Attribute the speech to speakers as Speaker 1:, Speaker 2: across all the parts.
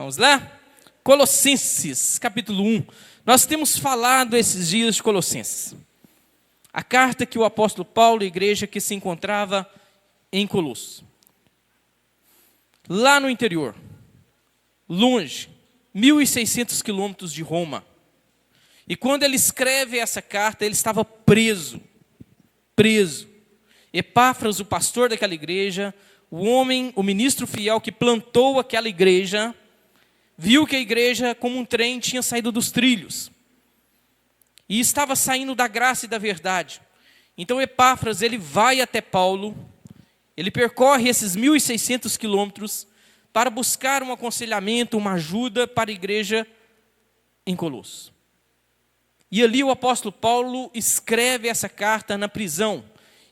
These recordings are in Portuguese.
Speaker 1: Vamos lá? Colossenses, capítulo 1. Nós temos falado esses dias de Colossenses. A carta que o apóstolo Paulo, a igreja que se encontrava em Colossos. Lá no interior, longe, 1.600 quilômetros de Roma. E quando ele escreve essa carta, ele estava preso. Epáfras, o pastor daquela igreja, o homem, o ministro fiel que plantou aquela igreja, viu que a igreja, como um trem, tinha saído dos trilhos. E estava saindo da graça e da verdade. Então Epáfras, ele vai até Paulo, ele percorre esses 1.600 quilômetros para buscar um aconselhamento, uma ajuda para a igreja em Colossos. E ali o apóstolo Paulo escreve essa carta na prisão.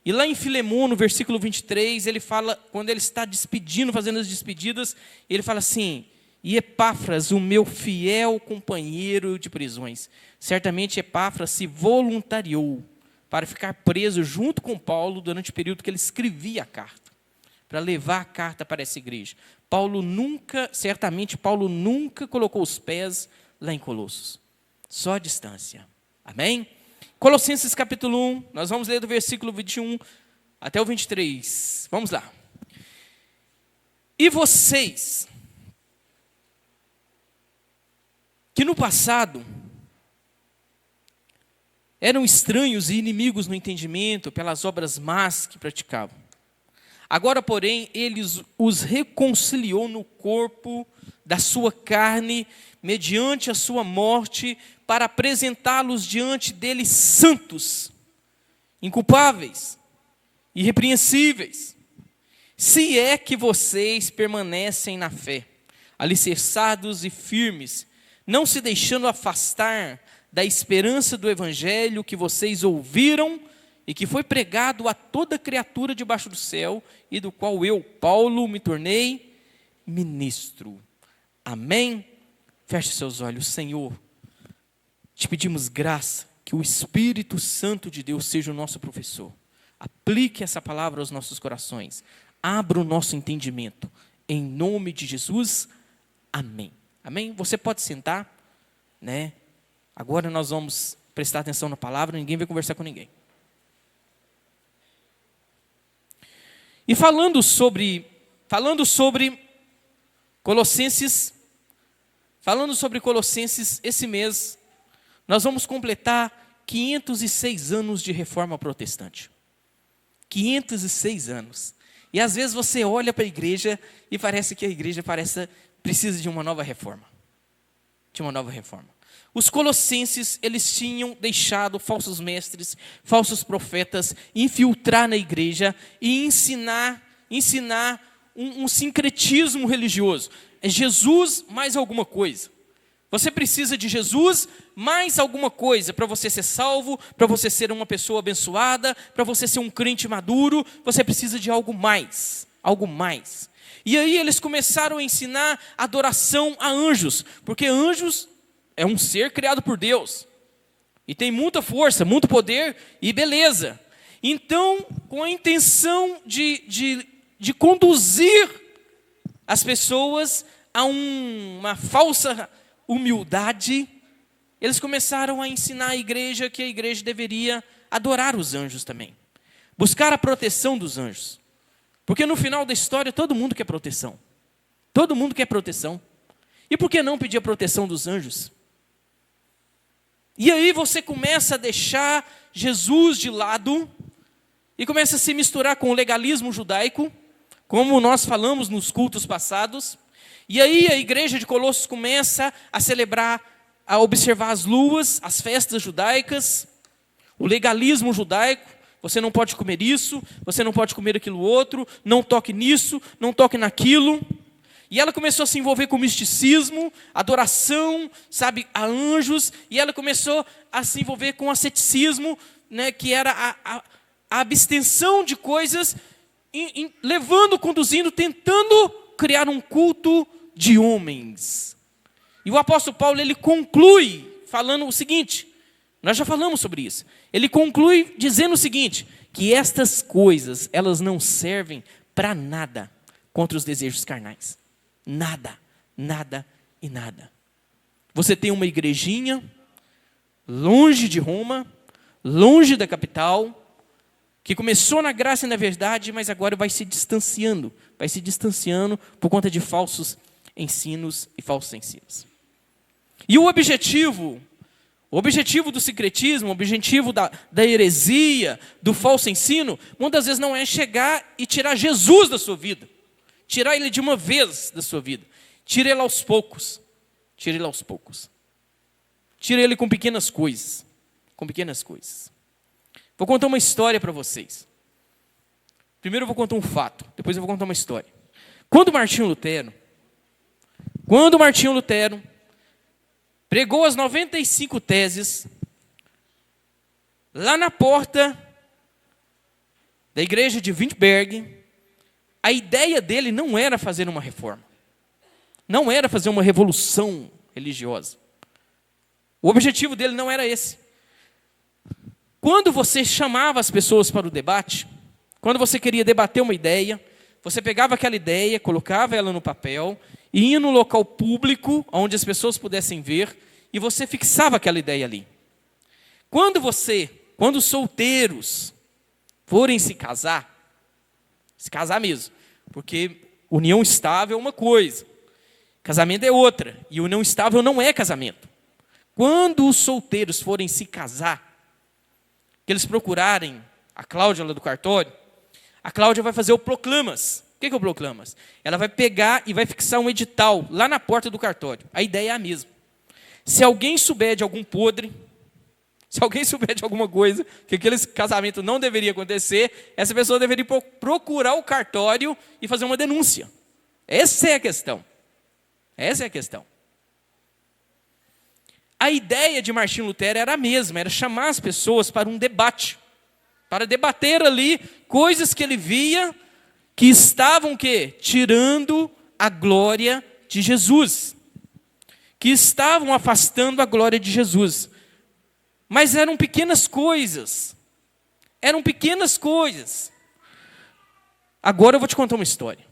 Speaker 1: E lá em Filemão, no versículo 23, ele fala, quando ele está despedindo, fazendo as despedidas, ele fala assim: e Epáfras, o meu fiel companheiro de prisões. Certamente Epáfras se voluntariou para ficar preso junto com Paulo durante o período que ele escrevia a carta, para levar a carta para essa igreja. Certamente Paulo nunca colocou os pés lá em Colossos, só a distância. Amém? Colossenses capítulo 1, nós vamos ler do versículo 21 até o 23. Vamos lá. E vocês, que no passado eram estranhos e inimigos no entendimento pelas obras más que praticavam, agora, porém, ele os reconciliou no corpo da sua carne, mediante a sua morte, para apresentá-los diante dele santos, inculpáveis, irrepreensíveis, se é que vocês permanecem na fé, alicerçados e firmes, não se deixando afastar da esperança do evangelho que vocês ouviram e que foi pregado a toda criatura debaixo do céu, e do qual eu, Paulo, me tornei ministro. Amém? Feche seus olhos. Senhor, te pedimos graça, que o Espírito Santo de Deus seja o nosso professor. Aplique essa palavra aos nossos corações. Abra o nosso entendimento. Em nome de Jesus, amém. Amém? Você pode sentar, né? Agora nós vamos prestar atenção na palavra, ninguém vai conversar com ninguém. E falando sobre Colossenses, esse mês, nós vamos completar 506 anos de reforma protestante. 506 anos. E às vezes você olha para a igreja e parece que a igreja precisa de uma nova reforma. Os colossenses, eles tinham deixado falsos mestres, falsos profetas, infiltrar na igreja e ensinar um sincretismo religioso. É Jesus mais alguma coisa. Você precisa de Jesus mais alguma coisa para você ser salvo, para você ser uma pessoa abençoada, para você ser um crente maduro. Você precisa de algo mais. E aí eles começaram a ensinar adoração a anjos, porque anjos é um ser criado por Deus, e tem muita força, muito poder e beleza. Então, com a intenção de conduzir as pessoas a uma falsa humildade, eles começaram a ensinar a igreja que a igreja deveria adorar os anjos também, buscar a proteção dos anjos, porque no final da história todo mundo quer proteção. E por que não pedir a proteção dos anjos? E aí você começa a deixar Jesus de lado e começa a se misturar com o legalismo judaico, como nós falamos nos cultos passados. E aí a igreja de Colossos começa a celebrar, a observar as luas, as festas judaicas, o legalismo judaico. Você não pode comer isso, você não pode comer aquilo outro, não toque nisso, não toque naquilo. E ela começou a se envolver com misticismo, adoração, a anjos. E ela começou a se envolver com asceticismo, né, que era a abstenção de coisas, tentando criar um culto de homens. E o apóstolo Paulo, ele conclui falando o seguinte, nós já falamos sobre isso. Ele conclui dizendo o seguinte, que estas coisas, elas não servem para nada contra os desejos carnais. Nada e nada. Você tem uma igrejinha, longe de Roma, longe da capital, que começou na graça e na verdade, mas agora vai se distanciando por conta de falsos ensinos e falsos ensinos. E o objetivo do sincretismo, o objetivo da heresia, do falso ensino, muitas vezes não é chegar e tirar Jesus da sua vida, tirar ele de uma vez da sua vida, tira ele aos poucos, tira ele com pequenas coisas, Vou contar uma história para vocês. Primeiro eu vou contar um fato, depois eu vou contar uma história. Quando Martinho Lutero pregou as 95 teses lá na porta da igreja de Wittenberg, a ideia dele não era fazer uma reforma, não era fazer uma revolução religiosa. O objetivo dele não era esse. Quando você chamava as pessoas para o debate, quando você queria debater uma ideia, você pegava aquela ideia, colocava ela no papel, ia no local público, onde as pessoas pudessem ver, e você fixava aquela ideia ali. Quando os solteiros forem se casar mesmo, porque união estável é uma coisa, casamento é outra, e união estável não é casamento. Quando os solteiros forem se casar, que eles procurarem a Cláudia lá do cartório, a Cláudia vai fazer o proclamas. O que é o proclamas? Ela vai pegar e vai fixar um edital lá na porta do cartório. A ideia é a mesma. Se alguém souber de algum podre, se alguém souber de alguma coisa, que aquele casamento não deveria acontecer, essa pessoa deveria procurar o cartório e fazer uma denúncia. Essa é a questão. A ideia de Martinho Lutero era a mesma, era chamar as pessoas para um debate, para debater ali coisas que ele via que estavam tirando a glória de Jesus, que estavam afastando a glória de Jesus. Mas eram pequenas coisas. Agora eu vou te contar uma história.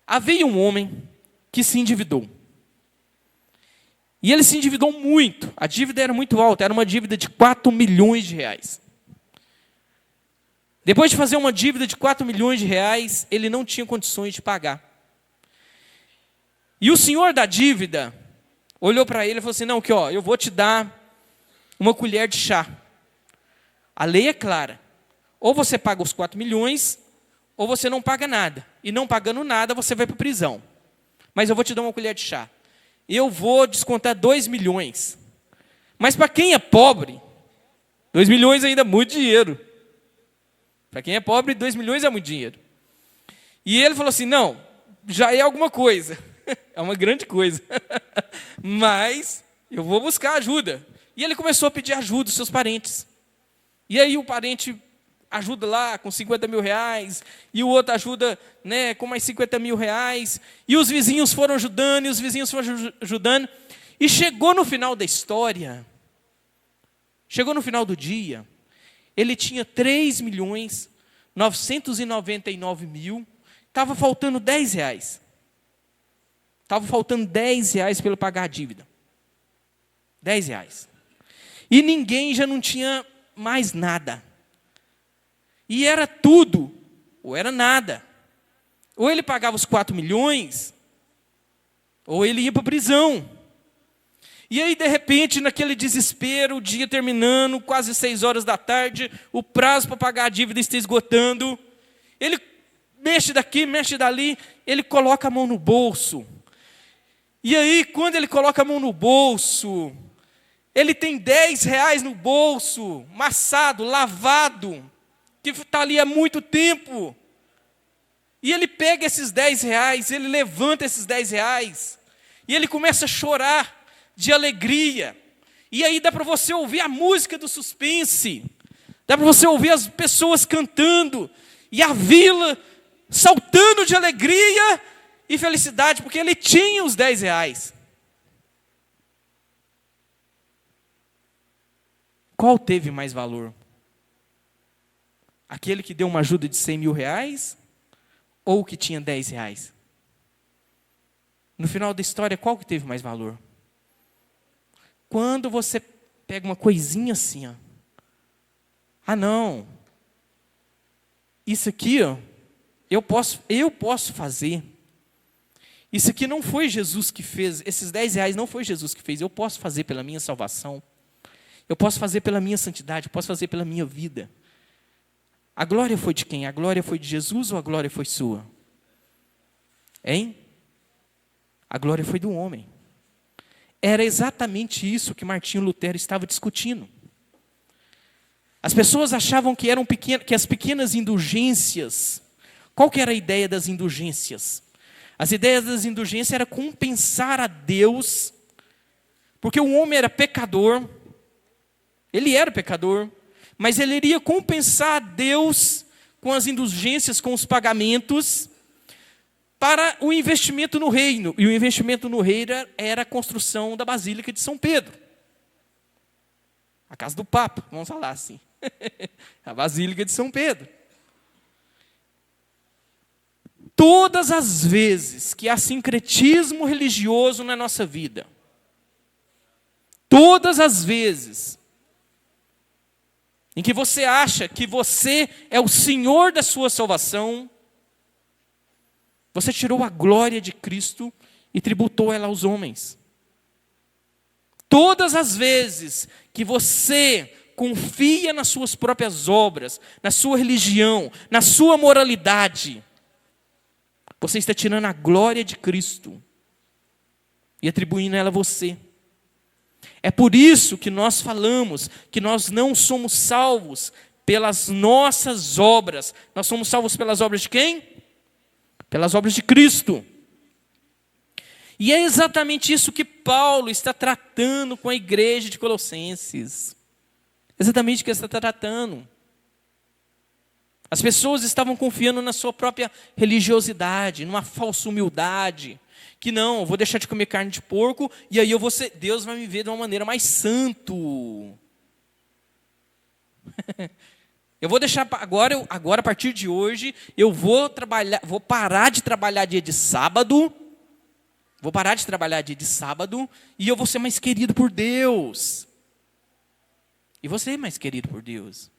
Speaker 1: Havia um homem que se endividou. E ele se endividou muito. A dívida era muito alta, era uma dívida de 4 milhões de reais. Depois de fazer uma dívida de 4 milhões de reais, ele não tinha condições de pagar. E o senhor da dívida olhou para ele e falou assim, não, eu vou te dar uma colher de chá. A lei é clara. Ou você paga os 4 milhões, ou você não paga nada. E não pagando nada, você vai para a prisão. Mas eu vou te dar uma colher de chá. Eu vou descontar 2 milhões. Mas para quem é pobre, 2 milhões ainda é muito dinheiro. Para quem é pobre, 2 milhões é muito dinheiro. E ele falou assim, não, já é alguma coisa. É uma grande coisa. Mas eu vou buscar ajuda. E ele começou a pedir ajuda dos seus parentes. E aí o parente ajuda lá com 50 mil reais, e o outro ajuda com mais 50 mil reais, e os vizinhos foram ajudando, e chegou no final da história, chegou no final do dia, ele tinha 3.999.000, estava faltando 10 reais. Estava faltando 10 reais para ele pagar a dívida. 10 reais. E ninguém já não tinha mais nada. E era tudo, ou era nada. Ou ele pagava os 4 milhões, ou ele ia para a prisão. E aí, de repente, naquele desespero, o dia terminando, quase 6 horas da tarde, o prazo para pagar a dívida está esgotando. Ele mexe daqui, mexe dali, ele coloca a mão no bolso. E aí, quando ele coloca a mão no bolso, ele tem 10 reais no bolso, amassado, lavado, que está ali há muito tempo. E ele pega esses 10 reais, ele levanta esses 10 reais, e ele começa a chorar de alegria. E aí dá para você ouvir a música do suspense, dá para você ouvir as pessoas cantando, e a vila saltando de alegria e felicidade, porque ele tinha os 10 reais. Qual teve mais valor? Aquele que deu uma ajuda de 100 mil reais ou o que tinha 10 reais? no final da história, qual que teve mais valor? Quando você pega uma coisinha assim, ó. Ah, não. Isso aqui, ó, eu posso fazer. Isso aqui não foi Jesus que fez. Esses R$10 não foi Jesus que fez. Eu posso fazer pela minha salvação. Eu posso fazer pela minha santidade. Eu posso fazer pela minha vida. A glória foi de quem? A glória foi de Jesus ou a glória foi sua? Hein? A glória foi do homem. Era exatamente isso que Martinho Lutero estava discutindo. As pessoas achavam que que as pequenas indulgências. Qual que era a ideia das indulgências? As ideias das indulgências era compensar a Deus, porque o homem era pecador, ele era pecador, mas ele iria compensar a Deus com as indulgências, com os pagamentos, para o investimento no reino. E o investimento no reino era a construção da Basílica de São Pedro. A casa do Papa, vamos falar assim. A Basílica de São Pedro. Todas as vezes que há sincretismo religioso na nossa vida, todas as vezes em que você acha que você é o Senhor da sua salvação, você tirou a glória de Cristo e tributou ela aos homens. Todas as vezes que você confia nas suas próprias obras, na sua religião, na sua moralidade, você está tirando a glória de Cristo e atribuindo ela a você. É por isso que nós falamos que nós não somos salvos pelas nossas obras. Nós somos salvos pelas obras de quem? Pelas obras de Cristo. E é exatamente isso que Paulo está tratando com a igreja de Colossenses. Exatamente o que ele está tratando. As pessoas estavam confiando na sua própria religiosidade, numa falsa humildade, que não, eu vou deixar de comer carne de porco e aí Deus vai me ver de uma maneira mais santo. Eu vou deixar agora a partir de hoje, eu vou parar de trabalhar dia de sábado, e eu vou ser mais querido por Deus. E você é mais querido por Deus.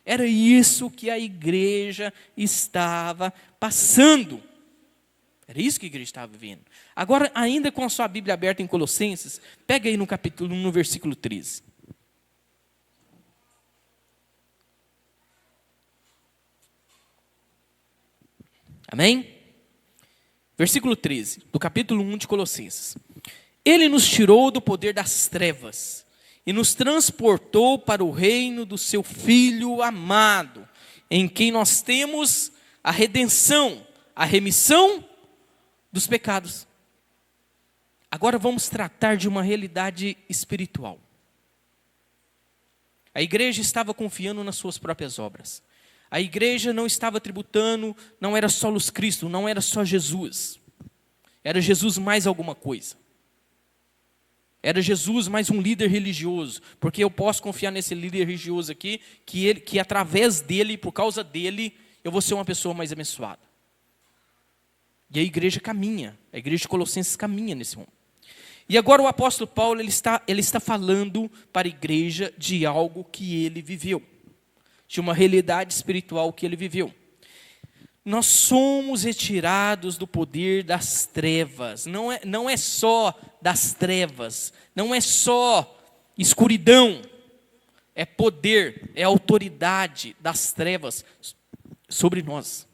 Speaker 1: Era isso que a igreja estava passando. Era isso que a igreja estava vivendo. Agora, ainda com a sua Bíblia aberta em Colossenses, pega aí no capítulo 1, no versículo 13. Amém? Versículo 13, do capítulo 1 de Colossenses. Ele nos tirou do poder das trevas e nos transportou para o reino do seu Filho amado, em quem nós temos a redenção, a remissão dos pecados. Agora vamos tratar de uma realidade espiritual. A igreja estava confiando nas suas próprias obras. A igreja não estava tributando, não era só Luz Cristo, não era só Jesus. Era Jesus mais alguma coisa. Era Jesus mais um líder religioso, porque eu posso confiar nesse líder religioso aqui, que através dele, por causa dele, eu vou ser uma pessoa mais abençoada. E a igreja caminha, a igreja de Colossenses caminha nesse mundo. E agora o apóstolo Paulo, ele está falando para a igreja de algo que ele viveu, de uma realidade espiritual que ele viveu. Nós somos retirados do poder das trevas, não é só das trevas, não é só escuridão, é poder, é autoridade das trevas sobre nós.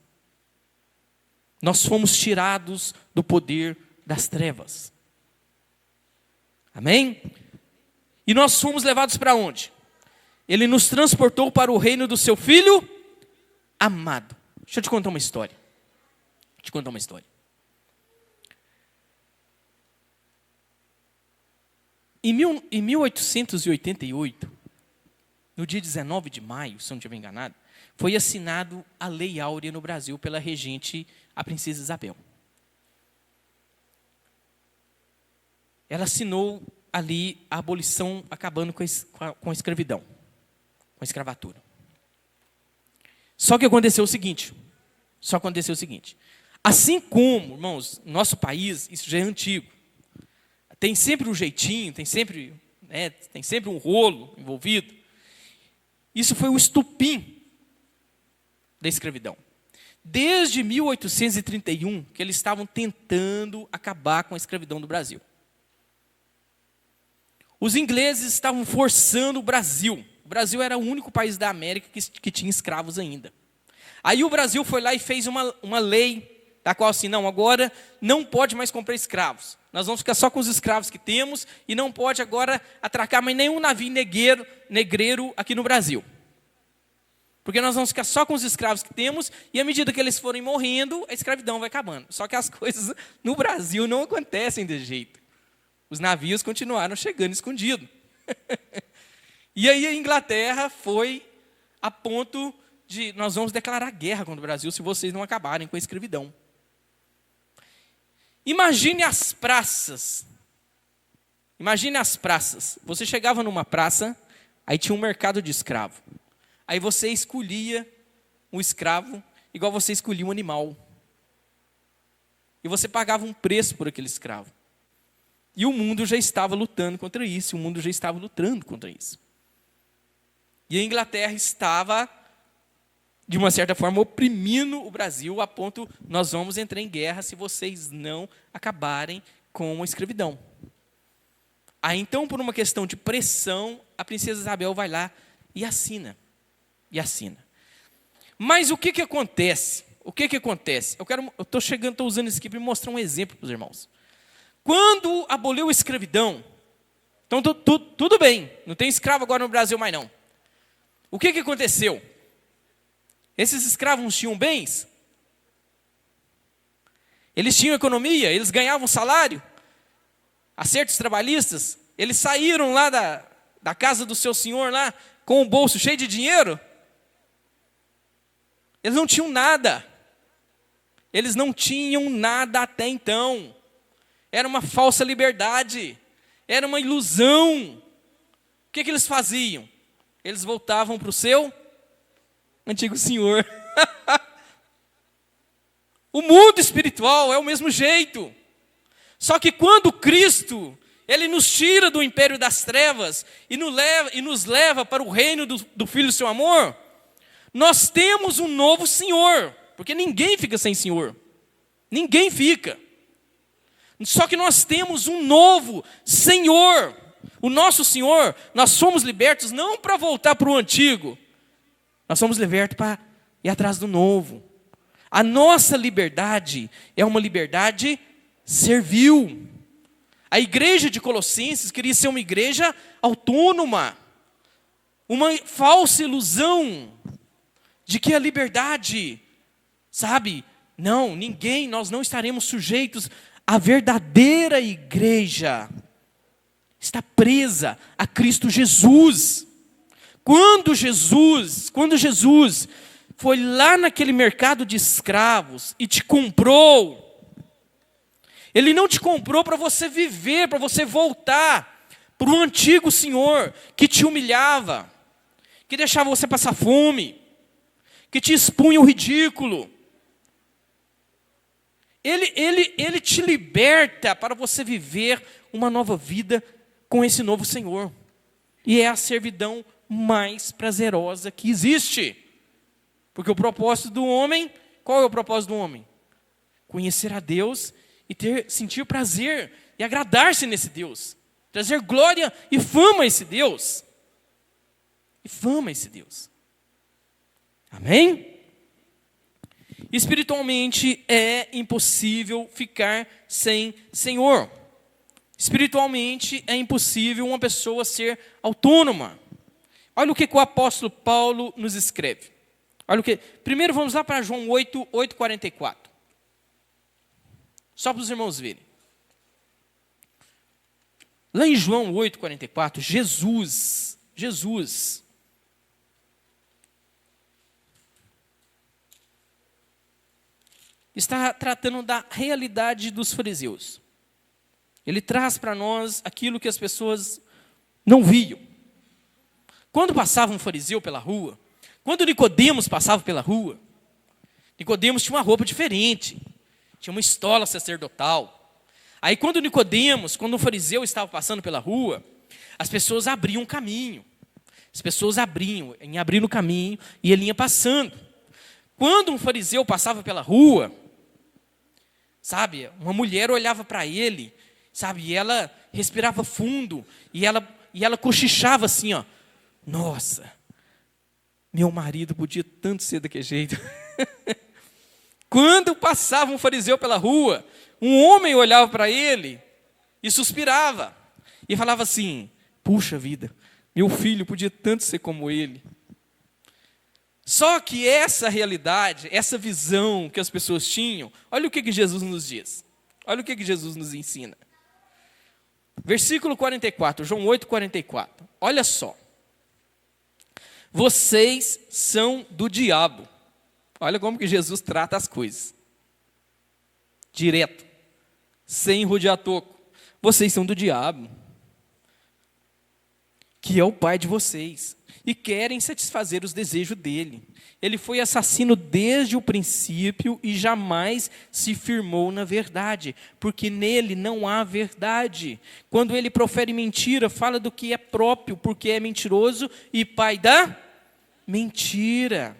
Speaker 1: Nós fomos tirados do poder das trevas. Amém? E nós fomos levados para onde? Ele nos transportou para o reino do seu Filho amado. Deixa eu te contar uma história. Em 1888, no dia 19 de maio, se eu não estiver enganado, foi assinado a Lei Áurea no Brasil pela regente, a princesa Isabel. Ela assinou ali a abolição, acabando com a escravidão, com a escravatura. Só que aconteceu o seguinte, Assim como, irmãos, nosso país, isso já é antigo. Tem sempre um jeitinho, tem sempre um rolo envolvido. Isso foi o estupim da escravidão. Desde 1831, que eles estavam tentando acabar com a escravidão do Brasil. Os ingleses estavam forçando o Brasil. O Brasil era o único país da América que tinha escravos ainda. Aí o Brasil foi lá e fez uma lei, da qual assim, não, agora não pode mais comprar escravos. Nós vamos ficar só com os escravos que temos e não pode agora atracar mais nenhum navio negreiro aqui no Brasil. Porque nós vamos ficar só com os escravos que temos e à medida que eles forem morrendo, a escravidão vai acabando. Só que as coisas no Brasil não acontecem desse jeito. Os navios continuaram chegando escondidos. E aí a Inglaterra foi a ponto de, nós vamos declarar guerra contra o Brasil se vocês não acabarem com a escravidão. Imagine as praças. Imagine as praças. Você chegava numa praça, aí tinha um mercado de escravo. Aí você escolhia um escravo, igual você escolhia um animal. E você pagava um preço por aquele escravo. E o mundo já estava lutando contra isso, o mundo já estava lutando contra isso. E a Inglaterra estava, de uma certa forma, oprimindo o Brasil, a ponto, nós vamos entrar em guerra se vocês não acabarem com a escravidão. Aí então, por uma questão de pressão, a princesa Isabel vai lá e assina. Mas o que acontece? Eu estou usando isso aqui para mostrar um exemplo para os irmãos. Quando aboliu a escravidão, então tudo bem, não tem escravo agora no Brasil mais não. O que aconteceu? Esses escravos tinham bens? Eles tinham economia? Eles ganhavam salário? Acertos trabalhistas? Eles saíram lá da casa do seu senhor lá com o bolso cheio de dinheiro? Eles não tinham nada. Eles não tinham nada até então. Era uma falsa liberdade. Era uma ilusão. O que eles faziam? Eles voltavam para o seu antigo senhor. O mundo espiritual é o mesmo jeito. Só que quando Cristo, Ele nos tira do império das trevas e nos leva para o reino do Filho do seu amor, nós temos um novo Senhor, porque ninguém fica sem Senhor. Ninguém fica. Só que nós temos um novo Senhor. O nosso Senhor, nós somos libertos não para voltar para o antigo. Nós somos libertos para ir atrás do novo. A nossa liberdade é uma liberdade servil. A igreja de Colossenses queria ser uma igreja autônoma. Uma falsa ilusão de que a liberdade, sabe? Não, nós não estaremos sujeitos. A verdadeira igreja está presa a Cristo Jesus. Quando Jesus foi lá naquele mercado de escravos e te comprou, Ele não te comprou para você viver, para você voltar para o antigo Senhor que te humilhava, que deixava você passar fome, que te expunha o ridículo. Ele te liberta para você viver uma nova vida com esse novo Senhor. E é a servidão mais prazerosa que existe. Porque o propósito do homem, qual é o propósito do homem? Conhecer a Deus e sentir prazer e agradar-se nesse Deus. Trazer glória e fama a esse Deus. Amém? Espiritualmente é impossível ficar sem Senhor. Espiritualmente é impossível uma pessoa ser autônoma. Olha o que o apóstolo Paulo nos escreve. Primeiro vamos lá para João 8:44. Só para os irmãos verem. Lá em João 8:44, Jesus está tratando da realidade dos fariseus. Ele traz para nós aquilo que as pessoas não viam. Quando passava um fariseu pela rua, quando Nicodemos passava pela rua, Nicodemos tinha uma roupa diferente. tinha uma estola sacerdotal. Aí quando Nicodemos, quando um fariseu estava passando pela rua, as pessoas abriam caminho. As pessoas abriam o caminho e ele ia passando. Quando um fariseu passava pela rua, sabe, uma mulher olhava para ele, sabe, e ela respirava fundo, e ela cochichava assim, ó, nossa, meu marido podia tanto ser daquele jeito. Quando passava um fariseu pela rua, um homem olhava para ele e suspirava, e falava assim, puxa vida, meu filho podia tanto ser como ele. Só que essa realidade, essa visão que as pessoas tinham, olha o que Jesus nos diz. Olha o que Jesus nos ensina. Versículo 44, João 8, 44. Olha só. Vocês são do diabo. Olha como que Jesus trata as coisas. Direto. Sem rodear toco. Vocês são do diabo, que é o pai de vocês, e querem satisfazer os desejos dele. Ele foi assassino desde o princípio e jamais se firmou na verdade, porque nele não há verdade. Quando ele profere mentira, fala do que é próprio, porque é mentiroso e pai da mentira.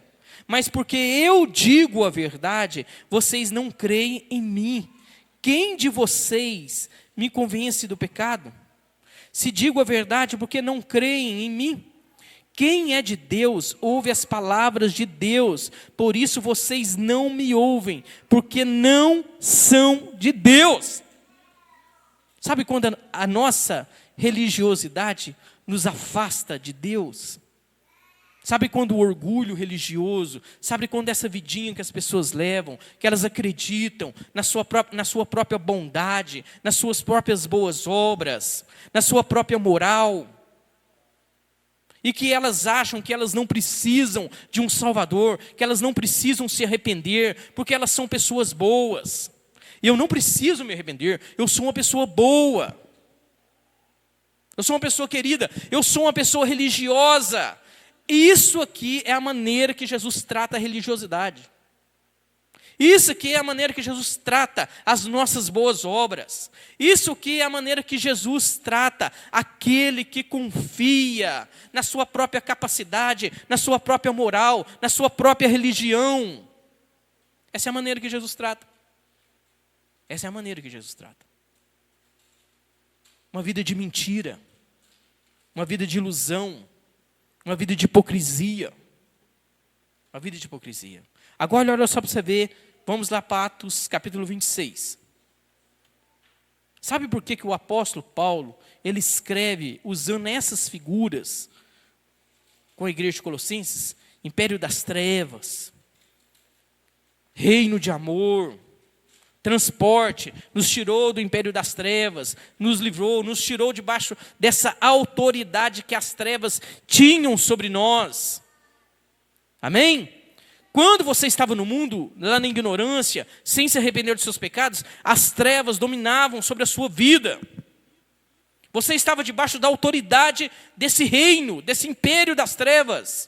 Speaker 1: Mas porque eu digo a verdade, vocês não creem em mim. Quem de vocês me convence do pecado? Se digo a verdade, porque não creem em mim? Quem é de Deus, ouve as palavras de Deus. Por isso vocês não me ouvem, porque não são de Deus. Sabe quando a nossa religiosidade nos afasta de Deus? Sabe quando o orgulho religioso, sabe quando essa vidinha que as pessoas levam, que elas acreditam na sua própria bondade, nas suas próprias boas obras, na sua própria moral, e que elas acham que elas não precisam de um Salvador, que elas não precisam se arrepender, porque elas são pessoas boas. E eu não preciso me arrepender, eu sou uma pessoa boa. Eu sou uma pessoa querida, eu sou uma pessoa religiosa. Isso aqui é a maneira que Jesus trata a religiosidade. Isso aqui é a maneira que Jesus trata as nossas boas obras. Isso aqui é a maneira que Jesus trata aquele que confia na sua própria capacidade, na sua própria moral, na sua própria religião. Essa é a maneira que Jesus trata. Essa é a maneira que Jesus trata. Uma vida de mentira, uma vida de ilusão, uma vida de hipocrisia. Uma vida de hipocrisia. Agora olha só para você ver, vamos lá para Atos capítulo 26. Sabe por que o apóstolo Paulo, ele escreve usando essas figuras com a igreja de Colossenses? Império das trevas, reino de amor, transporte, nos tirou do império das trevas, nos livrou, nos tirou debaixo dessa autoridade que as trevas tinham sobre nós. Amém? Quando você estava no mundo, lá na ignorância, sem se arrepender dos seus pecados, as trevas dominavam sobre a sua vida. Você estava debaixo da autoridade desse reino, desse império das trevas.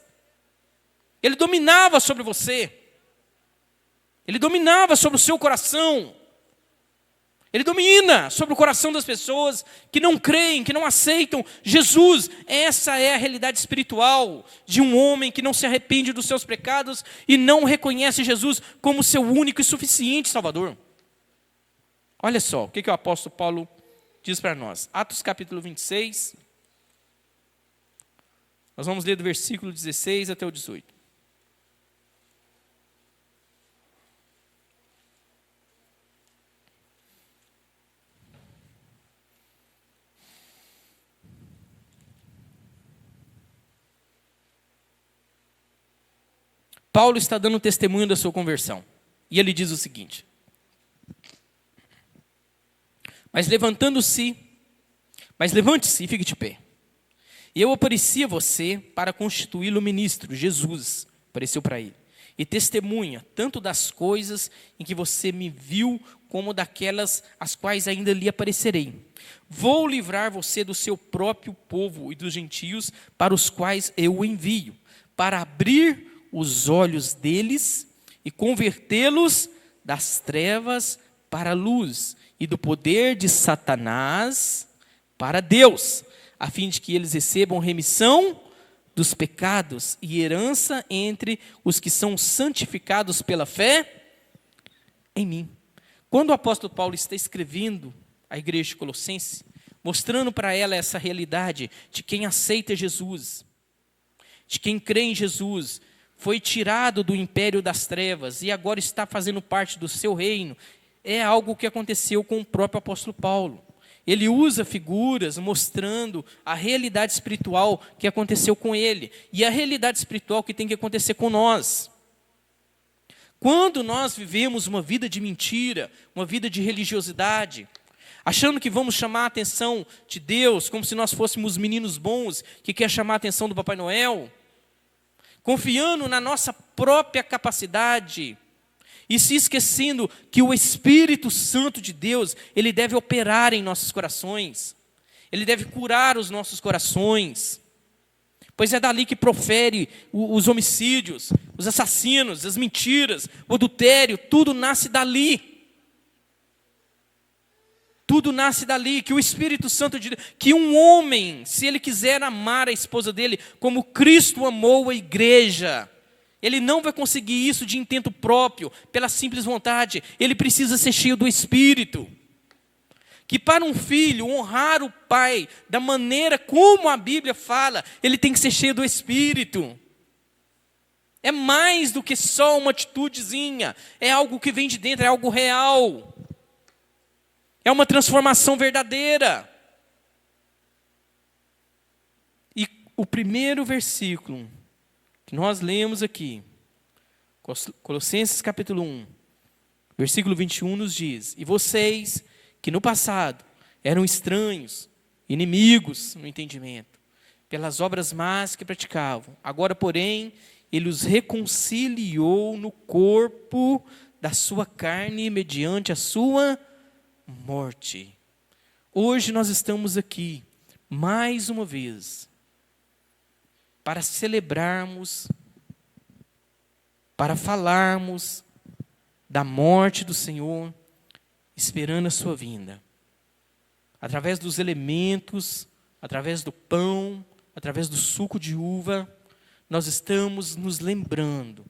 Speaker 1: Ele dominava sobre você. Ele dominava sobre o seu coração. Ele domina sobre o coração das pessoas que não creem, que não aceitam Jesus. Essa é a realidade espiritual de um homem que não se arrepende dos seus pecados e não reconhece Jesus como seu único e suficiente Salvador. Olha só, o que o apóstolo Paulo diz para nós. Atos capítulo 26. Nós vamos ler do versículo 16 até o 18. Paulo está dando testemunho da sua conversão. E ele diz o seguinte: Mas levante-se e fique de pé. E eu apareci a você para constituí-lo ministro. Jesus apareceu para ele. E testemunha tanto das coisas em que você me viu, como daquelas as quais ainda lhe aparecerei. Vou livrar você do seu próprio povo e dos gentios para os quais eu o envio, para abrir os olhos deles e convertê-los das trevas para a luz, e do poder de Satanás para Deus, a fim de que eles recebam remissão dos pecados e herança entre os que são santificados pela fé em mim. Quando o apóstolo Paulo está escrevendo à igreja de Colossenses, mostrando para ela essa realidade de quem aceita Jesus, de quem crê em Jesus, foi tirado do império das trevas e agora está fazendo parte do seu reino, é algo que aconteceu com o próprio apóstolo Paulo. Ele usa figuras mostrando a realidade espiritual que aconteceu com ele e a realidade espiritual que tem que acontecer com nós. Quando nós vivemos uma vida de mentira, uma vida de religiosidade, achando que vamos chamar a atenção de Deus, como se nós fôssemos meninos bons que quer chamar a atenção do Papai Noel, confiando na nossa própria capacidade e se esquecendo que o Espírito Santo de Deus, ele deve operar em nossos corações, ele deve curar os nossos corações, pois é dali que profere os homicídios, os assassinos, as mentiras, o adultério, tudo nasce dali. Tudo nasce dali, que o Espírito Santo de Deus, que um homem, se ele quiser amar a esposa dele como Cristo amou a igreja, ele não vai conseguir isso de intento próprio, pela simples vontade, ele precisa ser cheio do Espírito. Que para um filho honrar o pai da maneira como a Bíblia fala, ele tem que ser cheio do Espírito. É mais do que só uma atitudezinha, é algo que vem de dentro, é algo real. É uma transformação verdadeira. E o primeiro versículo que nós lemos aqui, Colossenses capítulo 1, versículo 21 nos diz: e vocês que no passado eram estranhos, inimigos no entendimento, pelas obras más que praticavam, agora porém ele os reconciliou no corpo da sua carne mediante a sua morte. Hoje nós estamos aqui, mais uma vez, para celebrarmos, para falarmos da morte do Senhor, esperando a sua vinda. Através dos elementos, através do pão, através do suco de uva, nós estamos nos lembrando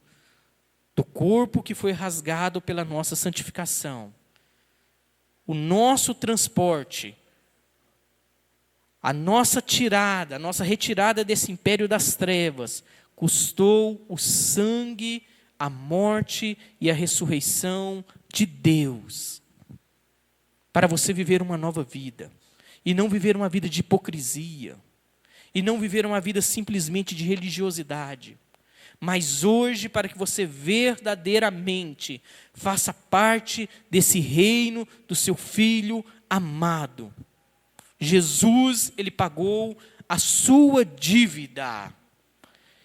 Speaker 1: do corpo que foi rasgado pela nossa santificação. O nosso transporte, a nossa tirada, a nossa retirada desse império das trevas, custou o sangue, a morte e a ressurreição de Deus, para você viver uma nova vida, e não viver uma vida de hipocrisia, e não viver uma vida simplesmente de religiosidade, mas hoje para que você verdadeiramente faça parte desse reino do seu Filho amado. Jesus, ele pagou a sua dívida.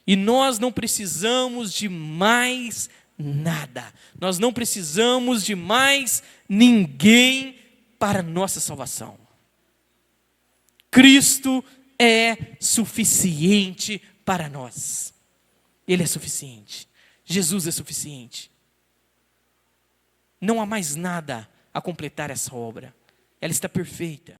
Speaker 1: E nós não precisamos de mais nada. Nós não precisamos de mais ninguém para a nossa salvação. Cristo é suficiente para nós. Ele é suficiente. Jesus é suficiente. Não há mais nada a completar essa obra. Ela está perfeita.